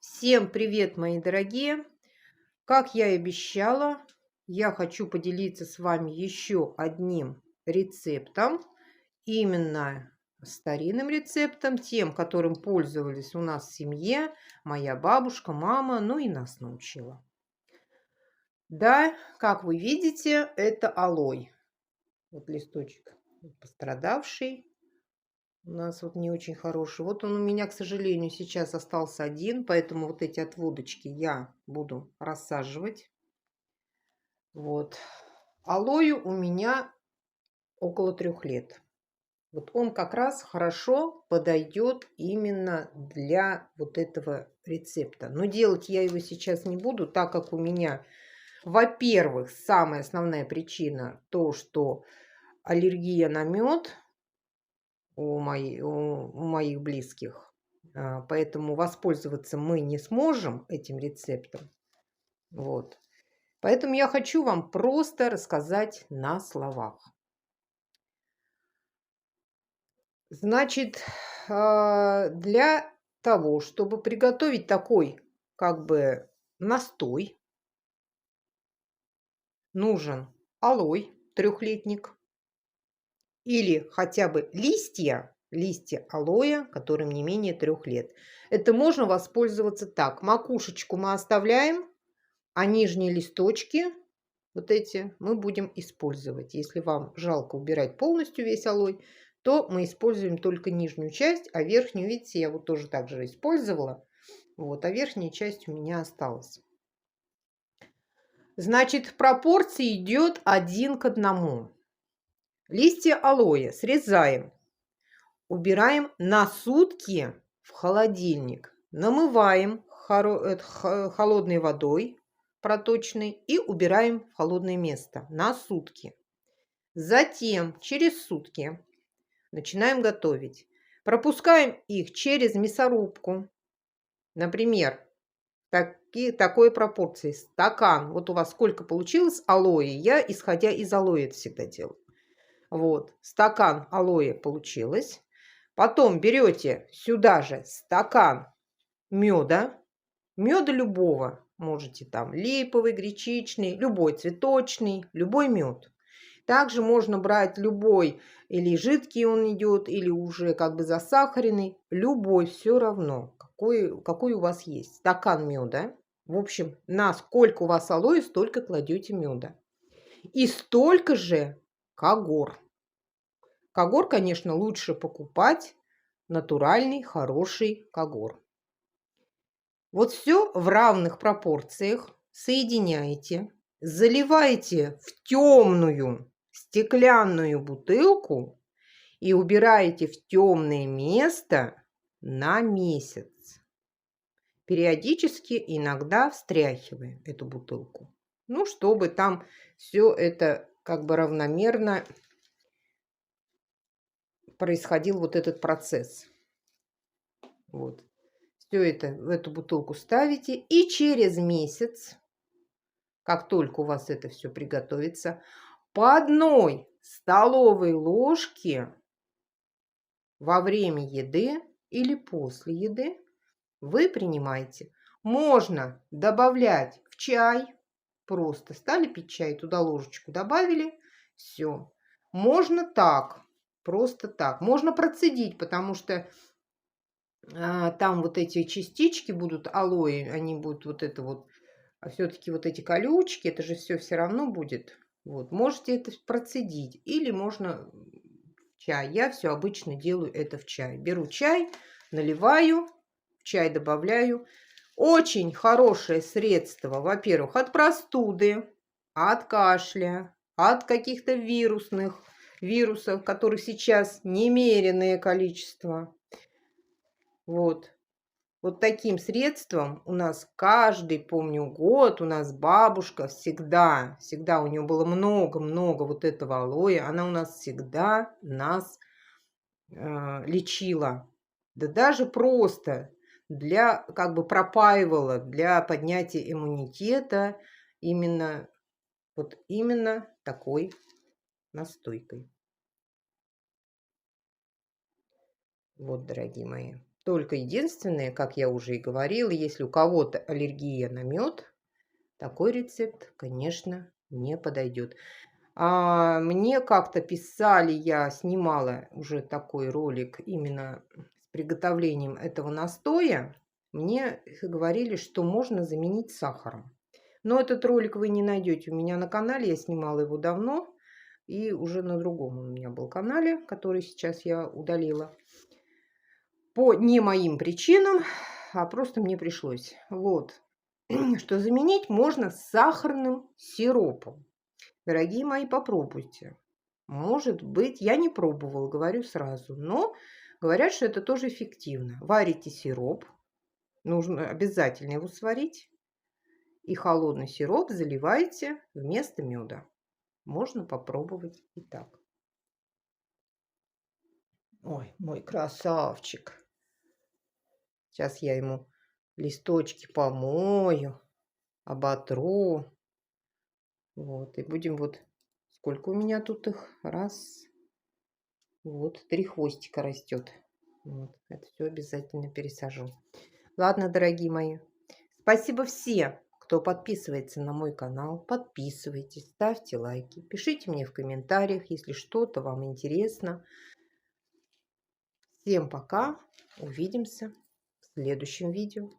Всем привет, мои дорогие! Как я и обещала, я хочу поделиться с вами еще одним рецептом, именно старинным рецептом, тем, которым пользовались у нас в семье моя бабушка, мама, ну и нас научила. Да, как вы видите, это алой. Вот листочек пострадавший. У нас вот не очень хороший. Вот он у меня, к сожалению, сейчас остался один, поэтому вот эти отводочки я буду рассаживать. Вот. Алою у меня около 3 лет. Вот он как раз хорошо подойдет именно для вот этого рецепта. Но делать я его сейчас не буду, так как у меня, во-первых, самая основная причина то, что аллергия на мед у моих близких. Поэтому воспользоваться мы не сможем этим рецептом. Вот. Поэтому я хочу вам просто рассказать на словах. Значит, для того, чтобы приготовить такой как бы настой, нужен алой трехлетник или хотя бы листья алоэ, которым не менее 3 лет. Это можно воспользоваться так. Макушечку мы оставляем, а нижние листочки, вот эти, мы будем использовать. Если вам жалко убирать полностью весь алой, то мы используем только нижнюю часть, а верхнюю, видите, я вот тоже так же использовала. Вот, а верхняя часть у меня осталась. Значит, пропорция идет 1 к 1. Листья алоэ срезаем, убираем на сутки в холодильник, намываем холодной водой проточной и убираем в холодное место на сутки. Затем через сутки начинаем готовить. Пропускаем их через мясорубку. Например, такой пропорции. Стакан. Вот у вас сколько получилось алоэ. Я, исходя из алоэ, это всегда делаю. Вот. Стакан алоэ получилось. Потом берете сюда же стакан меда. Меда любого. Можете там липовый, гречичный, любой цветочный, любой мед. Также можно брать любой, или жидкий он идет, или уже как бы засахаренный. Любой, все равно, какой у вас есть. Стакан меда. В общем, на сколько у вас алоэ, столько кладете меда. И столько же когор. Когор, конечно, лучше покупать натуральный, хороший когор. Вот все в равных пропорциях соединяете, заливаете в темную стеклянную бутылку и убираете в темное место на месяц. Периодически иногда встряхивая эту бутылку. Ну, чтобы там все это как бы равномерно происходил вот этот процесс. Вот. Все это в эту бутылку ставите, и через месяц, как только у вас это все приготовится, по 1 столовой ложке во время еды или после еды вы принимаете. Можно добавлять в чай, просто стали пить чай, туда ложечку добавили, все. Можно так, просто так. Можно процедить, потому что там вот эти частички будут алоэ, они будут вот это вот, а все-таки вот эти колючки, это же все равно будет. Вот, можете это процедить или можно в чай. Я все обычно делаю это в чай. Беру чай, наливаю, в чай добавляю. Очень хорошее средство, во-первых, от простуды, от кашля, от каких-то вирусов, которых сейчас немереное количество. Вот. Вот таким средством у нас каждый, помню, год у нас бабушка всегда у нее было много-много вот этого алоэ. Она у нас всегда нас лечила. Да даже просто для, как бы пропаивала, для поднятия иммунитета именно, вот именно такой настойкой. Вот, дорогие мои. Только единственное, как я уже и говорила, если у кого-то аллергия на мед, такой рецепт, конечно, не подойдет. Мне как-то писали, я снимала уже такой ролик именно с приготовлением этого настоя. Мне говорили, что можно заменить сахаром. Но этот ролик вы не найдете у меня на канале, я снимала его давно. И уже на другом у меня был канале, который сейчас я удалила. По не моим причинам, а просто мне пришлось. Вот. Что заменить можно сахарным сиропом. Дорогие мои, попробуйте. Может быть, я не пробовала, говорю сразу, но говорят, что это тоже эффективно. Варите сироп, нужно обязательно его сварить, и холодный сироп заливаете вместо меда. Можно попробовать и так. Ой, мой красавчик. Сейчас я ему листочки помою, оботру. Вот, и будем вот... Сколько у меня тут их? Раз. Вот, 3 хвостика растет. Вот, это все обязательно пересажу. Ладно, дорогие мои. Спасибо всем, кто подписывается на мой канал. Подписывайтесь, ставьте лайки. Пишите мне в комментариях, если что-то вам интересно. Всем пока. Увидимся в следующем видео.